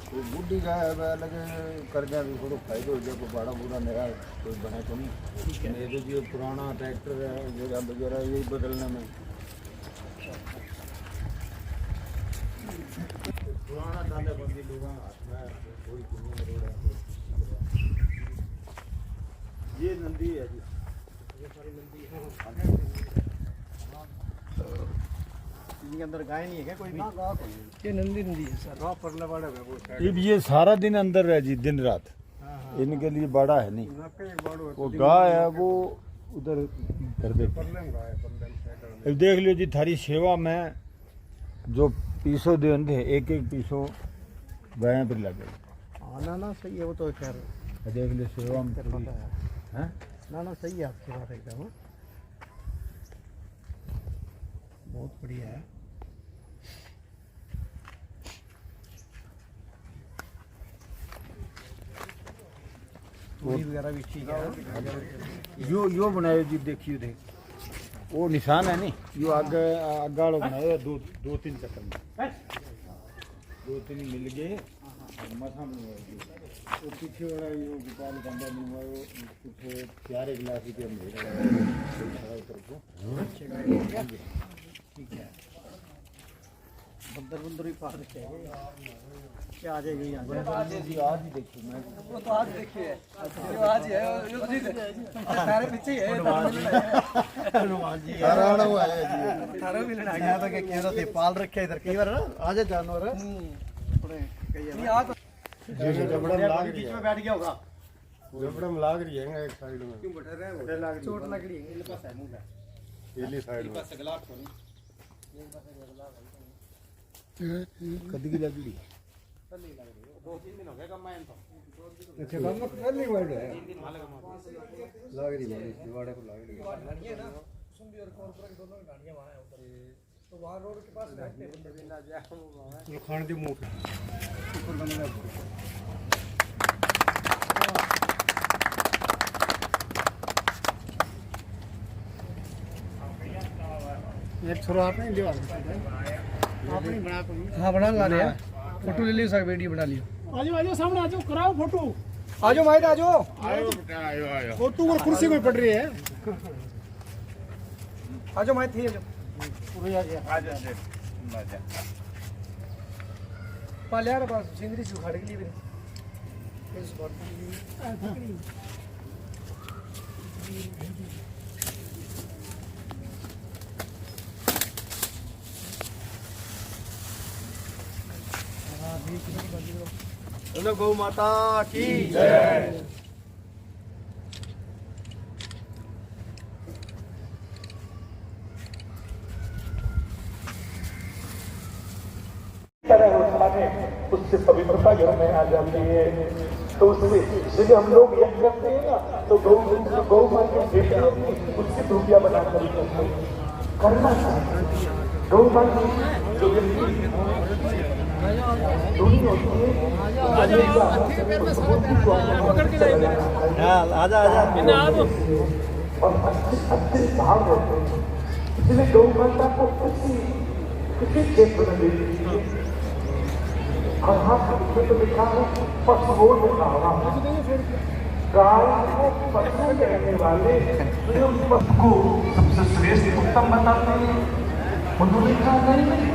वो बुढ़ी गाय है अलग कर दिया भी थोड़ा फायदा हो जाए कोई बड़ा बूढ़ा नया कोई बना तो नहीं मेरे जो पुराना ट्रैक्टर है वगैरह यही बदलने में पुराना दादा बंदी लोग हाथ में कोई ये नंदी है जी ये सारी नंदी है इनके अंदर गाय नहीं है क्या कोई भी ये नंदी नंदी है सर गाँव परले वाले है वो साइड ये सारा दिन अंदर है जी दिन रात इनके लिए बड़ा है नहीं वो गाय है वो उधर कर दे देख लो जी थारी सेवा में जो पीसो दे एक एक पीसो गाय पर लगे ना ना सही है वो तो खैर देख लो सेवा में है ना सही है आपकी बात एकदम बहुत बढ़िया है वगैरह भी ठीक है यो बनाए जी देखियो देख वो निशान है नहीं यो आगे आगे वाला बनाया दो तीन चक्कर में दो तीन मिल गए मसा वो पीछे वाला यो गोपाल गंदा बनवायो कुछ 4 गिलास रुपये में ठीक है बंदर बंदर ही पार रखे क्या आ जाएगी यहाँ आज ही देखिए मैं वो तो आज देखिए जो आज है यो जी सारे पीछे ही है हनुमान जी हराना हुआ है जी 18 मिनट आ गया तो क्या थे पाल रखे इधर कई बार ना आ जाए जानवर थोड़े कई आ तो जबड़ा लाग बीच में बैठ गया होगा जबड़ा लाग रही है एक साइड में क्यों बैठा रहे हो चोट लग रही है इनके पास है मुंह का पहली साइड में पास गलाट को नहीं कदी की लग रही पहले लग रही है 2-3 दिन हो गए कम मैं तो अच्छा कम पहली वर्ड है लग रही है दिवाड़े को लग रही है गाड़ियां ना सुंदी और कॉर्पोरेट दोनों गाड़ियां वहां है उधर तो वहां रोड के पास बैठते हैं बंदे बिना जाए खान दी मुंह ऊपर बनना एक छोरा आपने दीवार आपने बना कोई हां बना ला रहे हैं फोटो ले लियो सर वीडियो बना लियो आजो सामने आजो कराओ फोटो आजो माइट आजो आयो बेटा आयो वो तू और कुर्सी में पड़ रही है आजो माइट थी पूरी आ गया आ जा पाल यार बस सिंदरी से उखाड़ के लिए इस बार बोलो गौ माता की जय उससे पवित्रता घर में आ जाती है तो उससे जब हम लोग यज्ञ करते हैं ना तो गौ माँ के बेटे उससे धूपिया बनाकर करना चाहिए गौ माँ की जो व्यक्ति धूनी होती है आजा और अच्छे भाव होते हैं इसलिए गौ माता को किसी क्षेत्र में दे दीजिए और हाथ तो लिखा है पशुओं में कहा गाय को पशु में रहने वाले पशु को सबसे श्रेष्ठ उत्तम बताते हैं उन्होंने कहा नहीं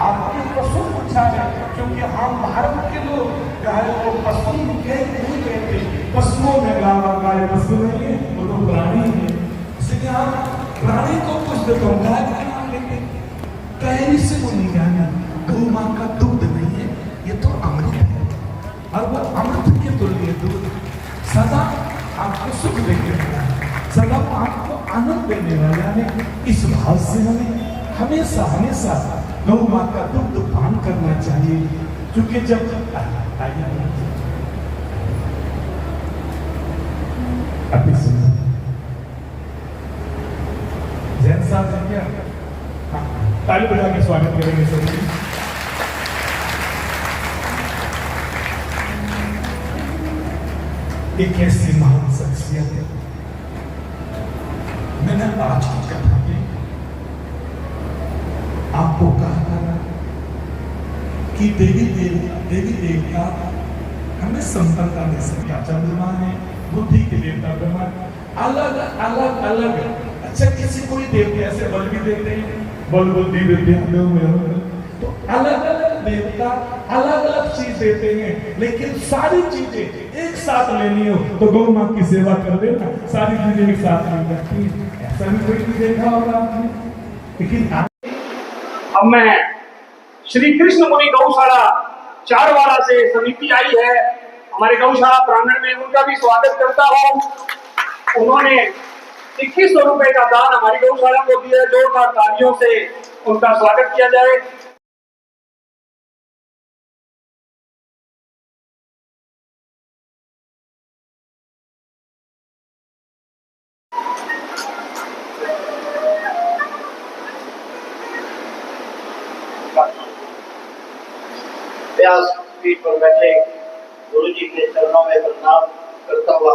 आपके पशु पूछा है क्योंकि हम भारत के लोग गाय को पशु नहीं कहते पशुओं में गाय पशु नहीं है वो तो प्राणी है इसलिए आप प्राणी को कुछ देखो गाय का नाम लेते पैरी से वो नहीं जाना गौ माँ का दूध नहीं है ये तो अमृत है और वो अमृत के तुल्य दूध सदा आपको सुख देने वाला सदा आपको आनंद देने वाला है इस भाव से हमें हमेशा हमेशा गौ माँ का दूध पान करना चाहिए क्योंकि जब अभी सुनो जैन साहब जी क्या ताली बजा के स्वागत करेंगे सभी एक ऐसी महान शख्सियत है मैंने आज की कथा में आपको कहा था कि देवी देवता देवता हमें संपन्नता दे सके। चंद्रमा है बुद्धि के देवता ब्रह्मा, अलग अलग अलग। अच्छा किसी कोई देवते ऐसे बल भी देते हैं, बल बुद्धि विद्या तो अलग अलग देवता अलग अलग चीज देते हैं, लेकिन सारी चीजें एक साथ लेनी हो तो गौ माँ की सेवा कर देना, सारी चीजें एक साथ मिल जाती है। ऐसा भी कोई नहीं देखा होगा आपने, लेकिन अब मैं श्री कृष्ण मुनि गौशाला चारवाड़ा से समिति आई है हमारे गौशाला प्रांगण में, उनका भी स्वागत करता हूं। उन्होंने 2100 रुपए का दान हमारी गौशाला को दिया। जोरदार तालियों से उनका स्वागत किया जाए। व्यास पीठ पर बैठे गुरु जी के चरणों में प्रणाम करता हुआ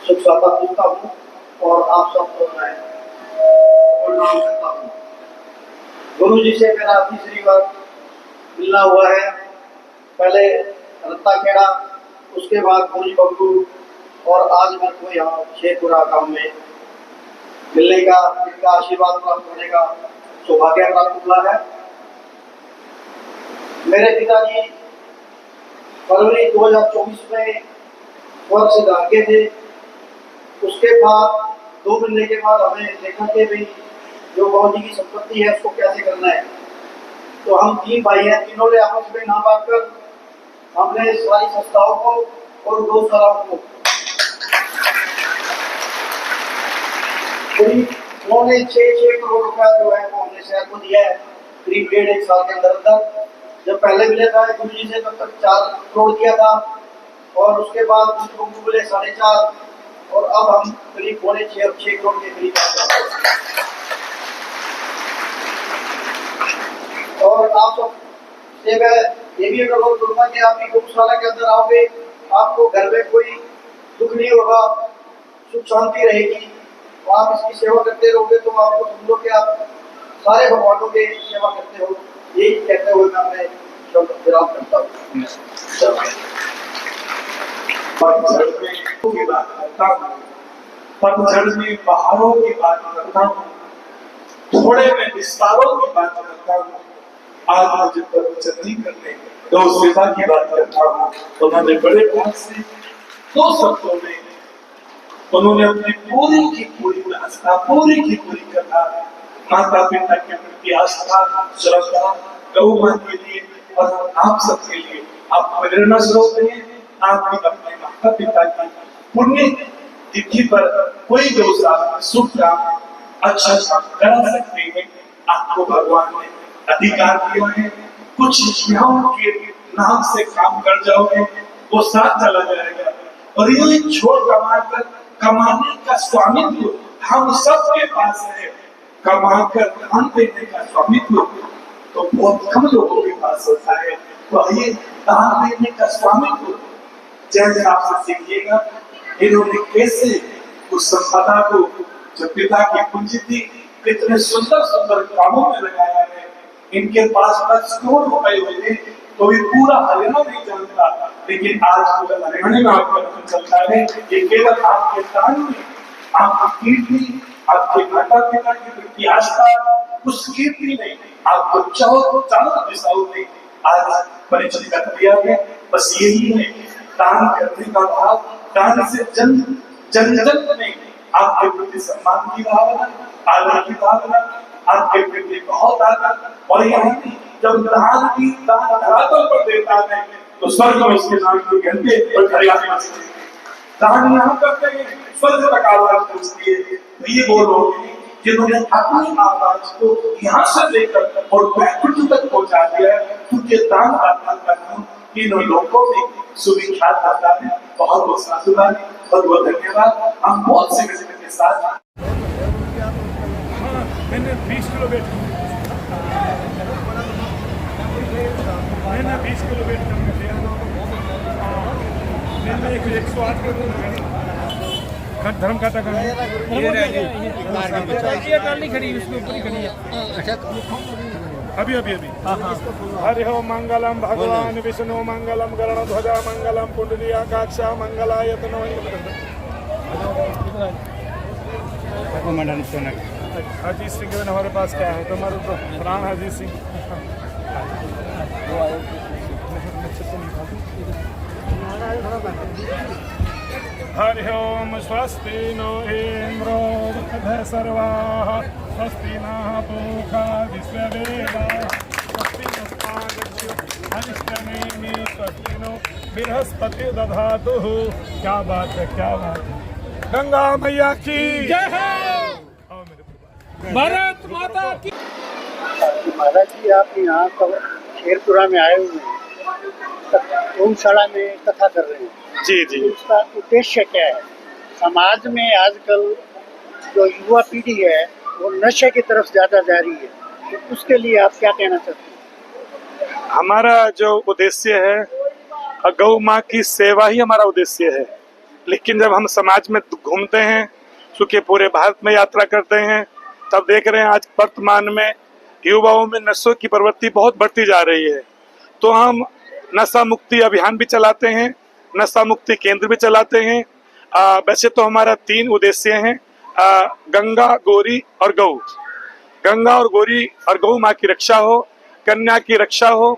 सुख स्वागत पूछता हूँ और आप सबको मैं प्रणाम करता हूँ। गुरु जी से मेरा तीसरी बार मिलना हुआ है। पहले रत्ता खेड़ा, उसके बाद भूज बब्बू और आज मेरे को यहाँ शेखपुरा गांव में मिलने का, इनका आशीर्वाद प्राप्त होने का सौभाग्य प्राप्त हुआ है। मेरे पिताजी फरवरी 2024 में स्वर्ग से भागे थे। उसके बाद 2 महीने के बाद हमें देखा कि भाई जो बाबूजी की संपत्ति है उसको कैसे करना है। तो हम 3 भाई हैं, तीनों ने आपस में ना बात कर हमने सारी संस्थाओं को और गौशालाओं को उन्होंने 6 करोड़ रुपया जो है वो हमने शहर को दिया है करीब 1.5 साल के अंदर अंदर। जब पहले मिले था गुरु जी से तब तक 4 करोड़ दिया था और उसके बाद कुछ मिले 4.5 और अब हम करीब 6 करोड़ के करीब। और आप सब से मैं ये भी अनुरोध करूंगा कि आप गौशाला के अंदर आओगे, आपको घर में कोई दुख नहीं होगा, सुख शांति रहेगी। तो आप इसकी सेवा करते रहोगे तो आपको समझो कि आप सारे भगवानों की सेवा करते हो। यही कहते हुए मैं अपने शब्द विराम करता हूँ। पतझड़ में बहारों की बात करता हूँ, थोड़े में विस्तारों की बात करता हूँ। आज मुझे प्रवचन नहीं करने, तो सेवा की बात करता हूँ। उन्होंने बड़े प्यार से 2 शब्दों में उन्होंने अपनी पूरी की पूरी आस्था, पूरी की पूरी कथा, माता पिता के प्रति आस्था, श्रद्धा, गौ मां के लिए और आप सबके लिए आप प्रेरणा स्रोत हैं। आप भी अपने माता पिता की पुण्य तिथि पर कोई गौशाला में शुभ काम अच्छा काम करा सकते हैं। आपको भगवान ने अधिकार दिया है, कुछ शिष्यों के नाम से काम कर जाओगे वो साथ चला जाएगा। और ये छोड़ कमाने का स्वामित्व हम सबके पास है। कमाकर दान देने का स्वामित्व तो बहुत कम लोगों के पास होता है। तो ये दान देने का स्वामित्व जैसे आपसे सीखिएगा। इन्होंने कैसे उस संपदा को जो पिता की पूंजी थी कितने सुंदर सुंदर कामों में लगाया है। इनके पास 10 करोड़ रुपए हुए तो ये पूरा हरियाणा नहीं जानता, लेकिन आज पूरा हरियाणा में आपका चलता है। ये केवल आपके दान में, आपकी कीर्ति, आपके माता पिता की प्रति आस्था, उस कीर्ति ने आपको चारों दिशाओं में आज परिचित कर दिया है। बस यही है दान करने का भाव, दान से जन में आपके प्रति सम्मान की भावना, आदर की भावना, आपके प्रति बहुत आदर। और यहाँ भी जब दान की दान धरातल पर देता है तो स्वर्ग में उसके नाम की घंटे और हरियाणा बजती है। दान यहाँ करते हैं, स्वर्ग तक आवाज पहुंचती है। तो ये वो लोग हैं जिन्होंने अपनी आवाज को यहाँ से लेकर और बैकुंठ तक पहुंचा दिया है। क्योंकि दान दाता का नाम इन लोगों में सुविख्यात होता है। बहुत बहुत साधुवाद, बहुत बहुत धन्यवाद। हम बहुत से के साथ मैंने 20 किलो वेट कम कर लिया। मैंने 108 किलो धर्म खाता कर ये काली खड़ी उसके ऊपर ही खड़ी है। अभी अभी अभी हरि ओम मंगलम भगवान विष्णु मंगलम गरुड़ध्वज मंगलम पुंडरीकाक्ष मंगलाय तनो अजीत सिंह के हमारे पास क्या है तुम्हारे तो प्राण अजीत सिंह हरि ओम स्वस्ति नो इंद्रो वृद्धः सर्वाः स्वस्ति नः पूषा विश्ववेदाः स्वस्ति नस्तादक्षो हरिष्ठनेमि स्वस्ति नो बृहस्पति दधातु। क्या बात है, क्या बात है। गंगा मैया की जय हो। भारत माता की। महाराज जी आप यहाँ शेरपुरा में आए हुए हैं, गौशाला में कथा कर रहे हैं। जी जी। उसका उद्देश्य क्या है? समाज में आजकल जो युवा पीढ़ी है वो नशे की तरफ ज्यादा जा रही है, तो उसके लिए आप क्या कहना चाहते हैं? हमारा जो उद्देश्य है गौ माँ की सेवा ही हमारा उद्देश्य है। लेकिन जब हम समाज में घूमते हैं, चूंकि पूरे भारत में यात्रा करते हैं, तब देख रहे हैं आज वर्तमान में युवाओं में नशों की प्रवृत्ति बहुत बढ़ती जा रही है। तो हम नशा मुक्ति अभियान भी चलाते हैं, नशा मुक्ति केंद्र भी चलाते हैं। वैसे तो हमारा 3 उद्देश्य हैं, गंगा, गौरी और गौ। गंगा और गौरी और गौ माँ की रक्षा हो, कन्या की रक्षा हो,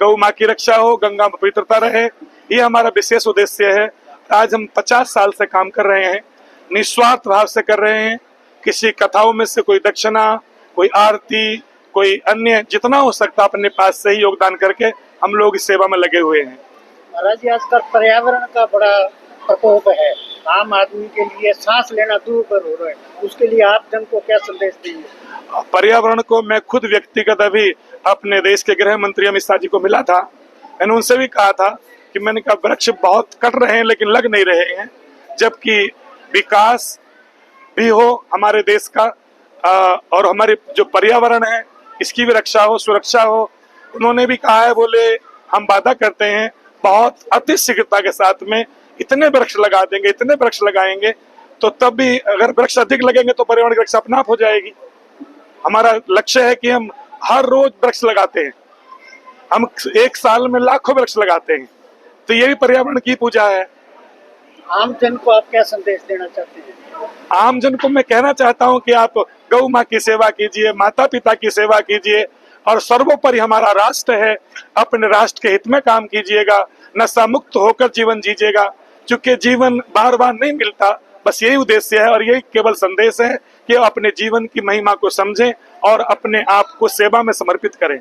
गौ माँ की रक्षा हो, गंगा में पवित्रता रहे, ये हमारा विशेष उद्देश्य है। आज हम 50 साल से काम कर रहे हैं, निस्वार्थ भाव से कर रहे हैं। किसी कथाओं में से कोई दक्षिणा, कोई आरती, कोई अन्य जितना हो सकता अपने पास से ही योगदान करके हम लोग इस सेवा में लगे हुए हैं। महाराज जी आजकल पर्यावरण का बड़ा प्रकोप है, आम आदमी के लिए सांस लेना दूर पर हो रहा है, उसके लिए आप जन को क्या संदेश देंगे? पर्यावरण को मैं खुद व्यक्तिगत अभी अपने देश के गृह मंत्री अमित शाह जी को मिला था, मैंने उनसे भी कहा था कि मैंने कहा वृक्ष बहुत कट रहे हैं लेकिन लग नहीं रहे हैं, जबकि विकास भी हो हमारे देश का और हमारे जो पर्यावरण है इसकी भी रक्षा हो, सुरक्षा हो। उन्होंने भी कहा है, बोले हम वादा करते हैं बहुत अति शीघ्रता के साथ में इतने वृक्ष लगा देंगे, इतने वृक्ष लगाएंगे, तो तब भी अगर वृक्ष अधिक लगेंगे तो पर्यावरण की रक्षा अपने आप हो जाएगी। हमारा लक्ष्य है कि हम हर रोज वृक्ष लगाते हैं, हम एक साल में लाखों वृक्ष लगाते हैं, तो ये भी पर्यावरण की पूजा है। आम जन को आप क्या संदेश देना चाहते हैं? आम जन को मैं कहना चाहता हूं कि आप गौ माँ की सेवा कीजिए, माता पिता की सेवा कीजिए और सर्वोपरि हमारा राष्ट्र है, अपने राष्ट्र के हित में काम कीजिएगा, नशा मुक्त होकर जीवन जीजिएगा, क्योंकि जीवन बार बार नहीं मिलता। बस यही उद्देश्य है और यही केवल संदेश है कि अपने जीवन की महिमा को समझें और अपने आप को सेवा में समर्पित करें।